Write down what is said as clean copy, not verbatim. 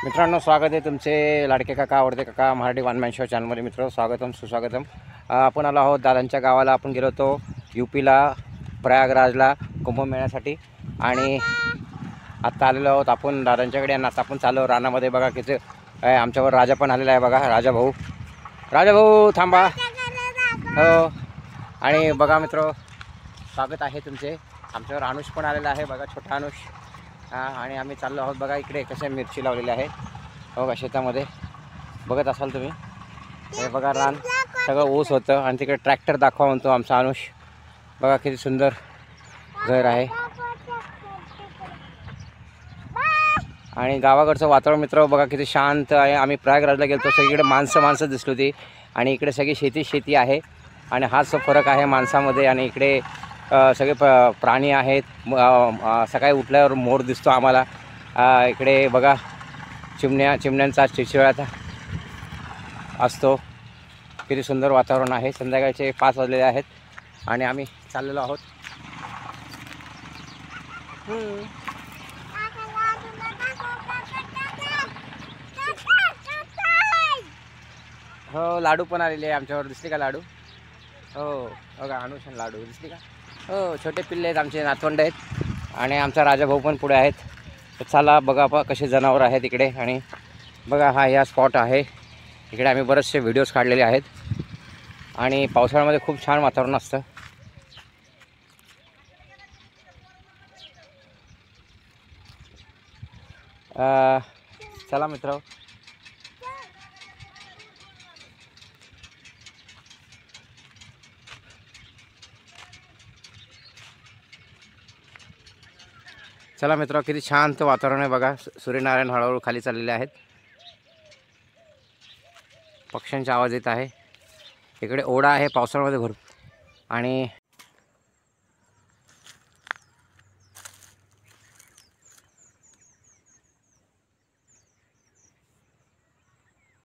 मित्रांनो, स्वागत आहे तुमचे लाडके काका, आवडते काका मराठी वन मॅन शो चॅनलमध्ये. मित्र, स्वागतम सुस्वागतम. आपण आलो आहोत दादांच्या गावाला. आपण गेलो होतो यूपीला, प्रयागराजला कुंभमेळ्यासाठी आणि आत्ता आलेलो आहोत आपण दादांच्याकडे. आणि आता आपण चाललो रानामध्ये. बघा किती आमच्यावर राजा पण आलेला आहे. बघा राजा भाऊ थांबा. हो. आणि बघा मित्र, स्वागत आहे तुमचे. आमच्यावर अनुष पण आलेला आहे. बघा छोटा अनुष. आणि आम्ही चाललो आहोत. बघा इकडे कशा मिरची लावलेली आहे. हो का, शेतामध्ये बघत असाल तुम्ही. हे बघा रान सगळं ऊस होतं आणि तिकडे ट्रॅक्टर दाखवा म्हणतो आमचा अनुष. बघा किती सुंदर घर आहे. आणि गावाकडचं वातावरण मित्र बघा किती शांत आहे. आम्ही प्रयागराजला गेलो, सगळीकडे माणसं दिसली होती आणि इकडे सगळी शेती आहे. आणि हाच फरक आहे माणसामध्ये. आणि इकडे सगळे प्राणी आहेत. सकाळी उठल्यावर मोर दिसतो आम्हाला. इकडे बघा चिमण्यांचा चिडचिडाटा असतो. किती सुंदर वातावरण आहे. संध्याकाळचे 5 वाजलेले आहेत आणि आम्ही चाललेलो आहोत. हो, लाडू पण आलेले आहे आमच्यावर. दिसले का लाडू? हो बघा, अनुष आणि लाडू दिसली का? हो, छोटे पिल्ले आहेत आमचे, नातवंड आहेत. आणि आमचा राजा भाऊ पण पुढे आहेत. तर चला बघा कसे जनावर आहेत इकडे. आणि बघा हा स्पॉट आहे. इकडे आम्ही बरेचसे व्हिडिओज काढलेले आहेत. आणि पावसाळ्यामध्ये खूप छान वातावरण असतं. चला मित्र, किती शांत वातावरण आहे. बघा सूर्यनारायण हळूहळू खाली चाललेले आहेत. पक्ष्यांचा आवाज येत आहे. इकडे ओढा आहे पावसाळ्यामध्ये भरपूर. आणि